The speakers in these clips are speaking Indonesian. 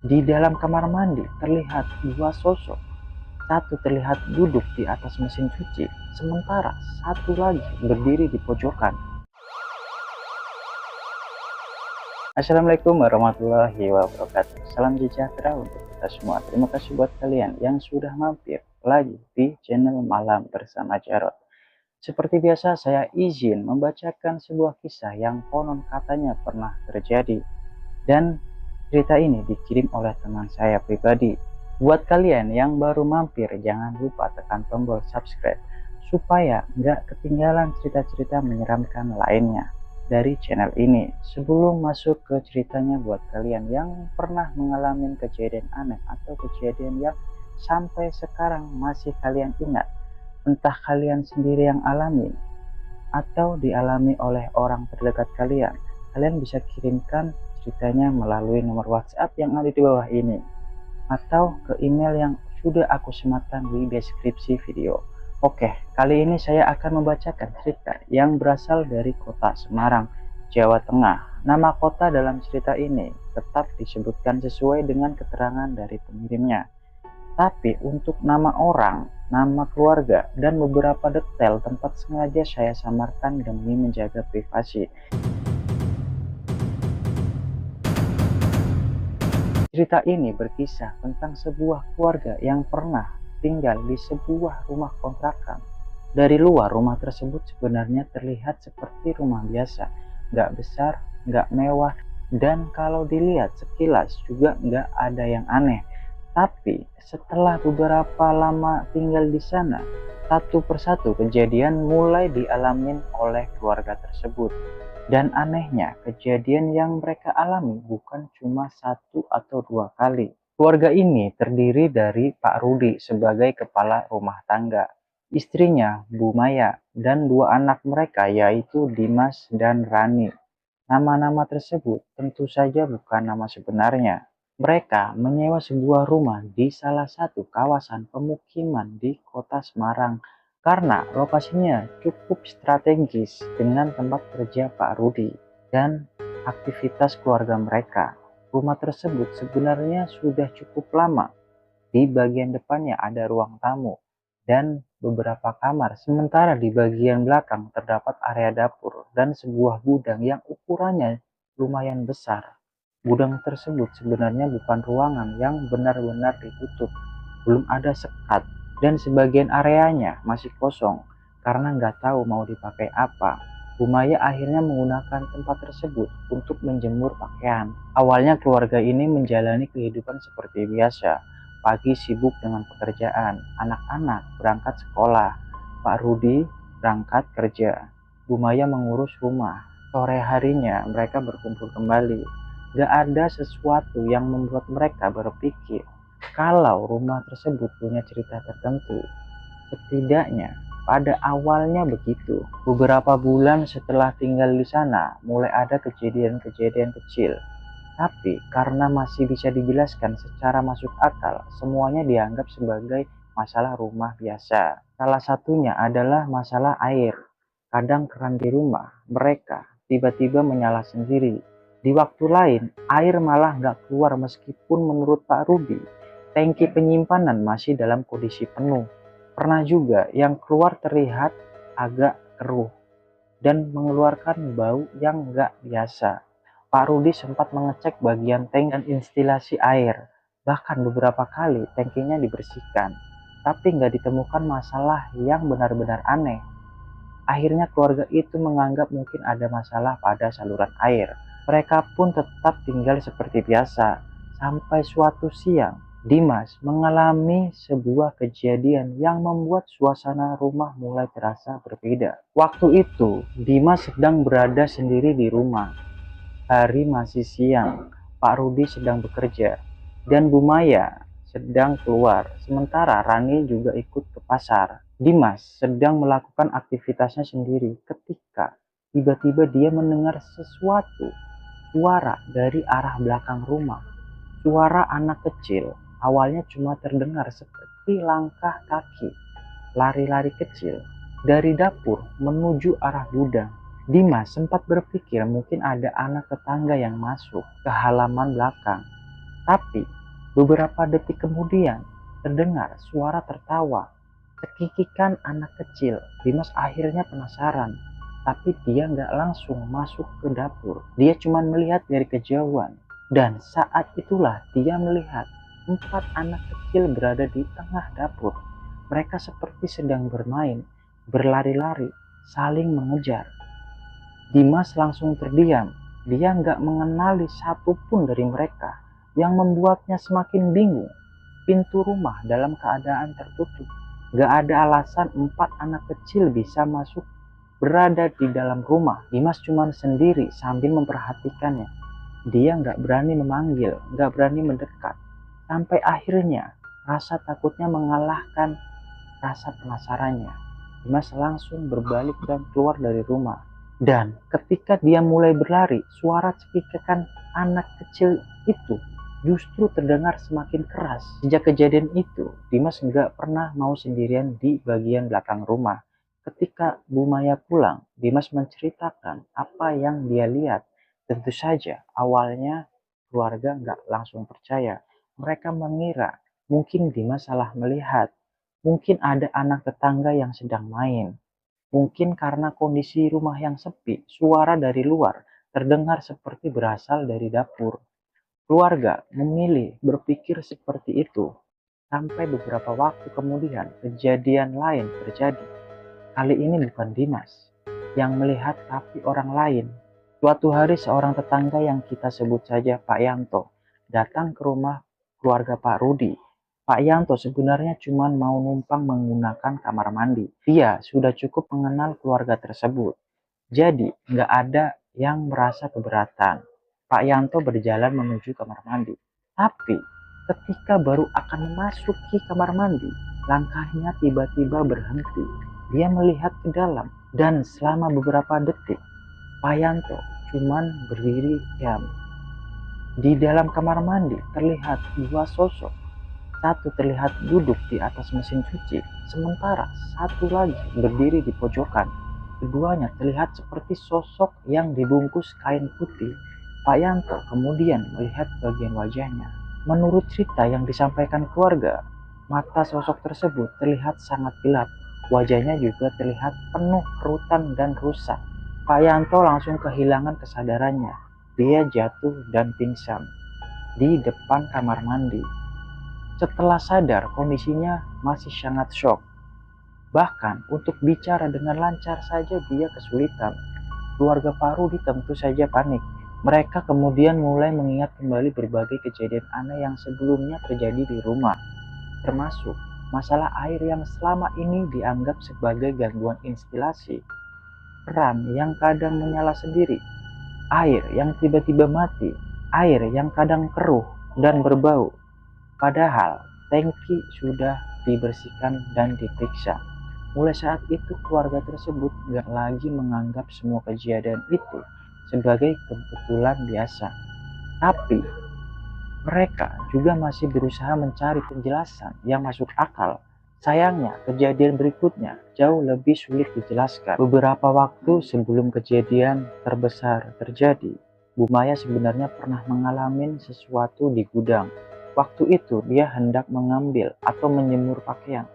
Di dalam kamar mandi terlihat dua sosok. Satu terlihat duduk di atas mesin cuci, sementara satu lagi berdiri di pojokan. Assalamualaikum warahmatullahi wabarakatuh. Salam sejahtera untuk kita semua. Terima kasih buat kalian yang sudah mampir lagi di channel Malam Bersama Jarod. Seperti biasa, saya izin membacakan sebuah kisah yang konon katanya pernah terjadi. Dan cerita ini dikirim oleh teman saya pribadi. Buat kalian yang baru mampir, jangan lupa tekan tombol subscribe supaya nggak ketinggalan cerita-cerita menyeramkan lainnya dari channel ini. Sebelum masuk ke ceritanya, buat kalian yang pernah mengalami kejadian aneh atau kejadian yang sampai sekarang masih kalian ingat, entah kalian sendiri yang alami atau dialami oleh orang terdekat kalian, kalian bisa kirimkan ceritanya melalui nomor WhatsApp yang ada di bawah ini atau ke email yang sudah aku sematkan di deskripsi video. Oke, kali ini saya akan membacakan cerita yang berasal dari kota Semarang, Jawa Tengah. Nama kota dalam cerita ini tetap disebutkan sesuai dengan keterangan dari pengirimnya. Tapi untuk nama orang, nama keluarga, dan beberapa detail tempat sengaja saya samarkan demi menjaga privasi. Cerita ini berkisah tentang sebuah keluarga yang pernah tinggal di sebuah rumah kontrakan. Dari luar, rumah tersebut sebenarnya terlihat seperti rumah biasa, nggak besar, nggak mewah, dan kalau dilihat sekilas juga nggak ada yang aneh. Tapi setelah beberapa lama tinggal di sana, satu persatu kejadian mulai dialamin oleh keluarga tersebut. Dan anehnya, kejadian yang mereka alami bukan cuma satu atau dua kali. Keluarga ini terdiri dari Pak Rudi sebagai kepala rumah tangga, istrinya Bu Maya, dan dua anak mereka yaitu Dimas dan Rani. Nama-nama tersebut tentu saja bukan nama sebenarnya. Mereka menyewa sebuah rumah di salah satu kawasan pemukiman di kota Semarang karena lokasinya cukup strategis dengan tempat kerja Pak Rudi dan aktivitas keluarga mereka. Rumah tersebut sebenarnya sudah cukup lama. Di bagian depannya ada ruang tamu dan beberapa kamar, sementara di bagian belakang terdapat area dapur dan sebuah gudang yang ukurannya lumayan besar. Gudang tersebut sebenarnya bukan ruangan yang benar-benar ditutup, belum ada sekat, dan sebagian areanya masih kosong karena nggak tahu mau dipakai apa. Bu Maya akhirnya menggunakan tempat tersebut untuk menjemur pakaian. Awalnya keluarga ini menjalani kehidupan seperti biasa. Pagi sibuk dengan pekerjaan, anak-anak berangkat sekolah, Pak Rudi berangkat kerja, Bu Maya mengurus rumah. Sore harinya mereka berkumpul kembali. Gak ada sesuatu yang membuat mereka berpikir kalau rumah tersebut punya cerita tertentu. Setidaknya pada awalnya begitu. Beberapa bulan setelah tinggal di sana, mulai ada kejadian-kejadian kecil. Tapi karena masih bisa dijelaskan secara masuk akal, semuanya dianggap sebagai masalah rumah biasa. Salah satunya adalah masalah air. Kadang keran di rumah mereka tiba-tiba menyala sendiri. Di waktu lain, air malah nggak keluar meskipun menurut Pak Rudi, tangki penyimpanan masih dalam kondisi penuh. Pernah juga yang keluar terlihat agak keruh dan mengeluarkan bau yang nggak biasa. Pak Rudi sempat mengecek bagian tank dan instalasi air. Bahkan beberapa kali tangkinya dibersihkan, tapi nggak ditemukan masalah yang benar-benar aneh. Akhirnya keluarga itu menganggap mungkin ada masalah pada saluran air. Mereka pun tetap tinggal seperti biasa. Sampai suatu siang, Dimas mengalami sebuah kejadian yang membuat suasana rumah mulai terasa berbeda. Waktu itu, Dimas sedang berada sendiri di rumah. Hari masih siang, Pak Rudi sedang bekerja, dan Bu Maya sedang keluar. Sementara Rani juga ikut ke pasar. Dimas sedang melakukan aktivitasnya sendiri ketika tiba-tiba dia mendengar sesuatu suara dari arah belakang rumah. Suara anak kecil. Awalnya cuma terdengar seperti langkah kaki lari-lari kecil dari dapur menuju arah gudang. Dimas sempat berpikir mungkin ada anak tetangga yang masuk ke halaman belakang. Tapi beberapa detik kemudian terdengar suara tertawa cekikikan anak kecil. Dimas akhirnya penasaran, tapi dia nggak langsung masuk ke dapur. Dia cuma melihat dari kejauhan. Dan saat itulah dia melihat 4 anak kecil berada di tengah dapur. Mereka seperti sedang bermain, berlari-lari, saling mengejar. Dimas langsung terdiam. Dia nggak mengenali satupun dari mereka, yang membuatnya semakin bingung. Pintu rumah dalam keadaan tertutup. Nggak ada alasan 4 anak kecil bisa masuk berada di dalam rumah. Dimas cuma sendiri sambil memperhatikannya. Dia nggak berani memanggil, nggak berani mendekat. Sampai akhirnya rasa takutnya mengalahkan rasa penasarannya. Dimas langsung berbalik dan keluar dari rumah. Dan ketika dia mulai berlari, suara cekikikan anak kecil itu justru terdengar semakin keras. Sejak kejadian itu, Dimas nggak pernah mau sendirian di bagian belakang rumah. Ketika Bu Maya pulang, Dimas menceritakan apa yang dia lihat. Tentu saja, awalnya keluarga nggak langsung percaya. Mereka mengira mungkin Dimas salah melihat. Mungkin ada anak tetangga yang sedang main. Mungkin karena kondisi rumah yang sepi, suara dari luar terdengar seperti berasal dari dapur. Keluarga memilih berpikir seperti itu sampai beberapa waktu kemudian kejadian lain terjadi. Kali ini bukan Dimas yang melihat tapi orang lain. Suatu hari seorang tetangga yang kita sebut saja Pak Yanto datang ke rumah keluarga Pak Rudi. Pak Yanto sebenarnya cuma mau numpang menggunakan kamar mandi. Dia sudah cukup mengenal keluarga tersebut. Jadi nggak ada yang merasa keberatan. Pak Yanto berjalan menuju kamar mandi. Tapi ketika baru akan memasuki kamar mandi, langkahnya tiba-tiba berhenti. Dia melihat ke dalam dan selama beberapa detik, Pak Yanto cuman berdiri diam. Di dalam kamar mandi terlihat 2 sosok. Satu terlihat duduk di atas mesin cuci, sementara satu lagi berdiri di pojokan. Keduanya terlihat seperti sosok yang dibungkus kain putih. Pak Yanto kemudian melihat bagian wajahnya. Menurut cerita yang disampaikan keluarga, mata sosok tersebut terlihat sangat gelap. Wajahnya juga terlihat penuh kerutan dan rusak. Pak Yanto langsung kehilangan kesadarannya. Dia jatuh dan pingsan di depan kamar mandi. Setelah sadar, kondisinya masih sangat shock. Bahkan untuk bicara dengan lancar saja dia kesulitan. Keluarga Pak Rudi tentu saja panik. Mereka kemudian mulai mengingat kembali berbagai kejadian aneh yang sebelumnya terjadi di rumah, termasuk masalah air yang selama ini dianggap sebagai gangguan instalasi, keran yang kadang menyala sendiri, air yang tiba-tiba mati, air yang kadang keruh dan berbau. Padahal tangki sudah dibersihkan dan diperiksa. Mulai saat itu keluarga tersebut gak lagi menganggap semua kejadian itu sebagai kebetulan biasa. Tapi mereka juga masih berusaha mencari penjelasan yang masuk akal. Sayangnya kejadian berikutnya jauh lebih sulit dijelaskan. Beberapa waktu sebelum kejadian terbesar terjadi, Bu Maya sebenarnya pernah mengalami sesuatu di gudang. Waktu itu dia hendak mengambil atau menjemur pakaian.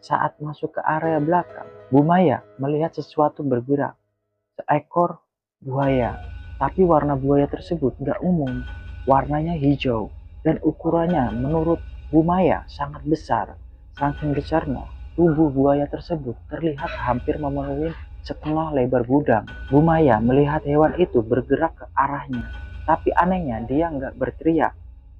Saat masuk ke area belakang, Bu Maya melihat sesuatu bergerak. Seekor buaya. Tapi warna buaya tersebut gak umum. Warnanya hijau. Dan ukurannya menurut Bu Maya sangat besar. Saking besarnya, tubuh buaya tersebut terlihat hampir memenuhi setengah lebar gudang. Bu Maya melihat hewan itu bergerak ke arahnya. Tapi anehnya dia nggak berteriak.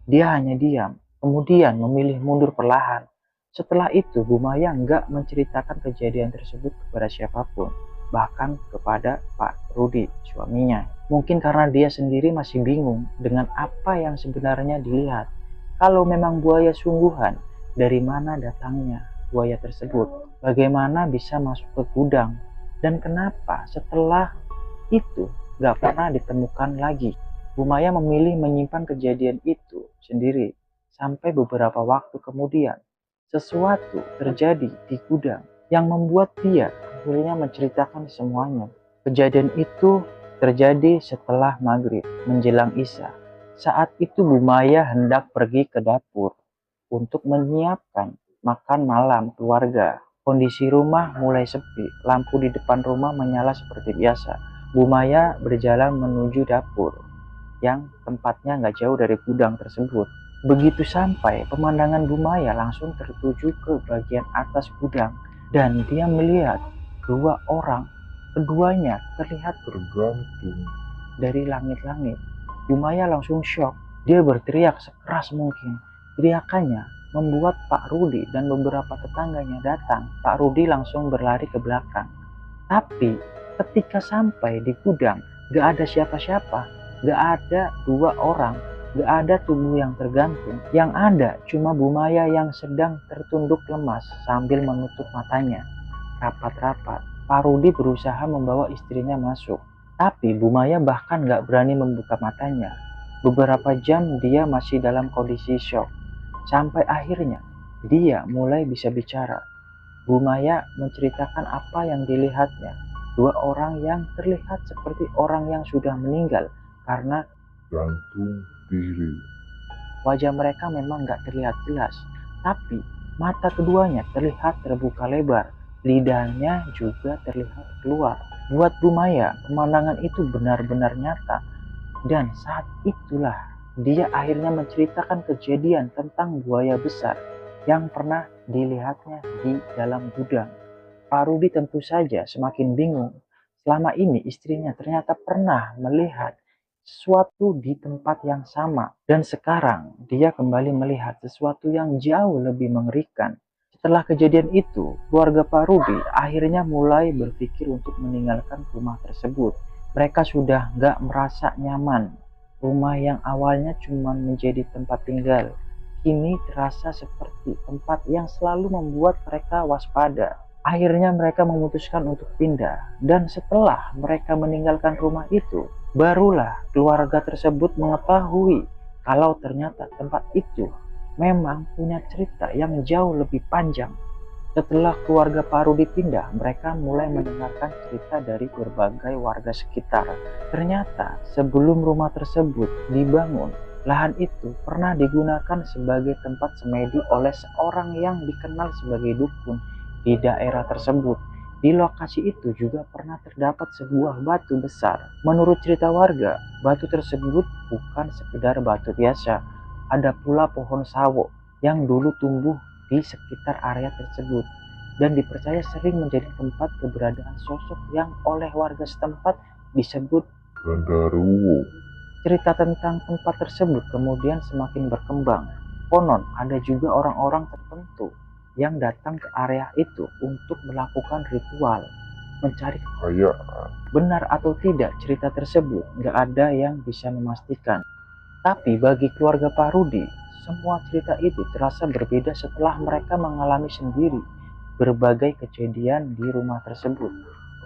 Dia hanya diam, kemudian memilih mundur perlahan. Setelah itu, Bu Maya nggak menceritakan kejadian tersebut kepada siapapun, bahkan kepada Pak Rudi, suaminya. Mungkin karena dia sendiri masih bingung dengan apa yang sebenarnya dilihat. Kalau memang buaya sungguhan, dari mana datangnya buaya tersebut? Bagaimana bisa masuk ke gudang? Dan kenapa setelah itu nggak pernah ditemukan lagi? Bu Maya memilih menyimpan kejadian itu sendiri sampai beberapa waktu kemudian. Sesuatu terjadi di gudang yang membuat dia akhirnya menceritakan semuanya. Kejadian itu terjadi setelah maghrib menjelang isya. Saat itu Bu Maya hendak pergi ke dapur untuk menyiapkan makan malam keluarga. Kondisi rumah mulai sepi, lampu di depan rumah menyala seperti biasa. Bu Maya berjalan menuju dapur yang tempatnya nggak jauh dari gudang tersebut. Begitu sampai, pemandangan Bu Maya langsung tertuju ke bagian atas gudang dan dia melihat dua orang. Keduanya terlihat tergantung dari langit-langit. Bu Maya langsung shock. Dia berteriak sekeras mungkin. Teriakannya membuat Pak Rudi dan beberapa tetangganya datang. Pak Rudi langsung berlari ke belakang. Tapi ketika sampai di gudang, gak ada siapa-siapa, gak ada dua orang, gak ada tubuh yang tergantung. Yang ada cuma Bu Maya yang sedang tertunduk lemas sambil menutup matanya rapat-rapat. Pak Rudi berusaha membawa istrinya masuk, tapi Bu Maya bahkan gak berani membuka matanya. Beberapa jam dia masih dalam kondisi syok, sampai akhirnya dia mulai bisa bicara. Bu Maya menceritakan apa yang dilihatnya. Dua orang yang terlihat seperti orang yang sudah meninggal karena gantung diri. Wajah mereka memang gak terlihat jelas, tapi mata keduanya terlihat terbuka lebar. Lidahnya juga terlihat keluar. Buat Bu Maya, pemandangan itu benar-benar nyata. Dan saat itulah dia akhirnya menceritakan kejadian tentang buaya besar yang pernah dilihatnya di dalam gudang. Pak Rudi tentu saja semakin bingung. Selama ini istrinya ternyata pernah melihat sesuatu di tempat yang sama. Dan sekarang dia kembali melihat sesuatu yang jauh lebih mengerikan. Setelah kejadian itu, keluarga Pak Rudi akhirnya mulai berpikir untuk meninggalkan rumah tersebut. Mereka sudah nggak merasa nyaman. Rumah yang awalnya cuma menjadi tempat tinggal, kini terasa seperti tempat yang selalu membuat mereka waspada. Akhirnya mereka memutuskan untuk pindah, dan setelah mereka meninggalkan rumah itu, barulah keluarga tersebut mengetahui kalau ternyata tempat itu memang punya cerita yang jauh lebih panjang. Setelah keluarga Paru dipindah, mereka mulai mendengarkan cerita dari berbagai warga sekitar. Ternyata sebelum rumah tersebut dibangun, lahan itu pernah digunakan sebagai tempat semedi oleh seorang yang dikenal sebagai dukun di daerah tersebut. Di lokasi itu juga pernah terdapat sebuah batu besar. Menurut cerita warga, batu tersebut bukan sekedar batu biasa. Ada pula pohon sawo yang dulu tumbuh di sekitar area tersebut dan dipercaya sering menjadi tempat keberadaan sosok yang oleh warga setempat disebut Genderuwo. Cerita tentang tempat tersebut kemudian semakin berkembang. Konon ada juga orang-orang tertentu yang datang ke area itu untuk melakukan ritual mencari kekayaan. Benar atau tidak cerita tersebut, nggak ada yang bisa memastikan. Tapi bagi keluarga Pak Rudi, semua cerita itu terasa berbeda setelah mereka mengalami sendiri berbagai kejadian di rumah tersebut.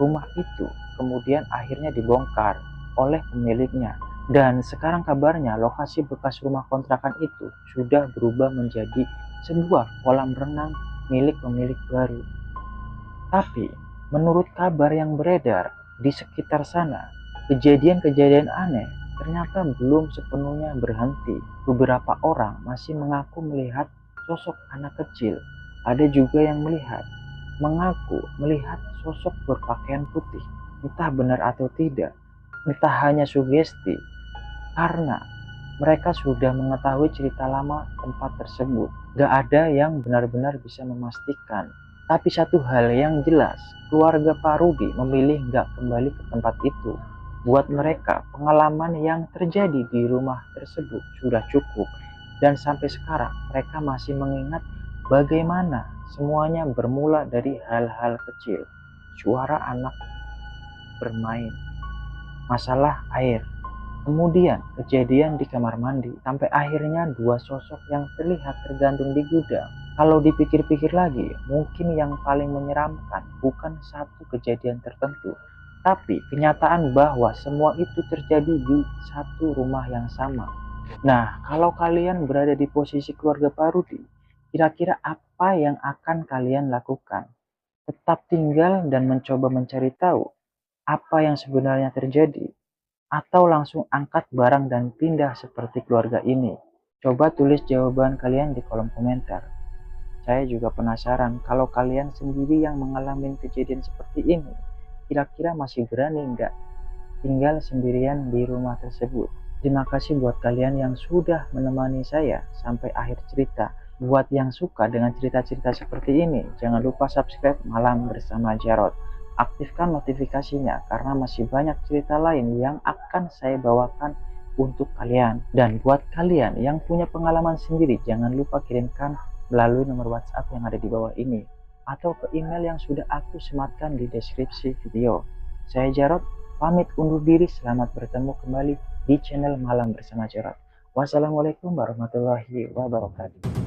Rumah itu kemudian akhirnya dibongkar oleh pemiliknya. Dan sekarang kabarnya lokasi bekas rumah kontrakan itu sudah berubah menjadi sebuah kolam renang milik pemilik baru. Tapi menurut kabar yang beredar di sekitar sana, kejadian-kejadian aneh ternyata belum sepenuhnya berhenti. Beberapa orang masih mengaku melihat sosok anak kecil. Ada juga yang mengaku melihat sosok berpakaian putih. Entah benar atau tidak, entah hanya sugesti, karena mereka sudah mengetahui cerita lama tempat tersebut. Gak ada yang benar-benar bisa memastikan. Tapi satu hal yang jelas, keluarga Pak Rudi memilih gak kembali ke tempat itu. Buat mereka, pengalaman yang terjadi di rumah tersebut sudah cukup. Dan sampai sekarang, mereka masih mengingat bagaimana semuanya bermula dari hal-hal kecil. Suara anak bermain, masalah air, kemudian kejadian di kamar mandi, sampai akhirnya dua sosok yang terlihat tergantung di gudang. Kalau dipikir-pikir lagi, mungkin yang paling menyeramkan bukan satu kejadian tertentu, tapi kenyataan bahwa semua itu terjadi di satu rumah yang sama. Nah, kalau kalian berada di posisi keluarga Pak Rudi, kira-kira apa yang akan kalian lakukan? Tetap tinggal dan mencoba mencari tahu apa yang sebenarnya terjadi, atau langsung angkat barang dan pindah seperti keluarga ini? Coba tulis jawaban kalian di kolom komentar. Saya juga penasaran kalau kalian sendiri yang mengalami kejadian seperti ini, kira-kira masih berani nggak tinggal sendirian di rumah tersebut? Terima kasih buat kalian yang sudah menemani saya sampai akhir cerita. Buat yang suka dengan cerita-cerita seperti ini, jangan lupa subscribe Malam Bersama Jarod. Aktifkan notifikasinya karena masih banyak cerita lain yang akan saya bawakan untuk kalian. Dan buat kalian yang punya pengalaman sendiri, jangan lupa kirimkan melalui nomor WhatsApp yang ada di bawah ini atau ke email yang sudah aku sematkan di deskripsi video. Saya Jarod, pamit undur diri. Selamat bertemu kembali di channel Malam Bersama Jarod. Wassalamualaikum warahmatullahi wabarakatuh.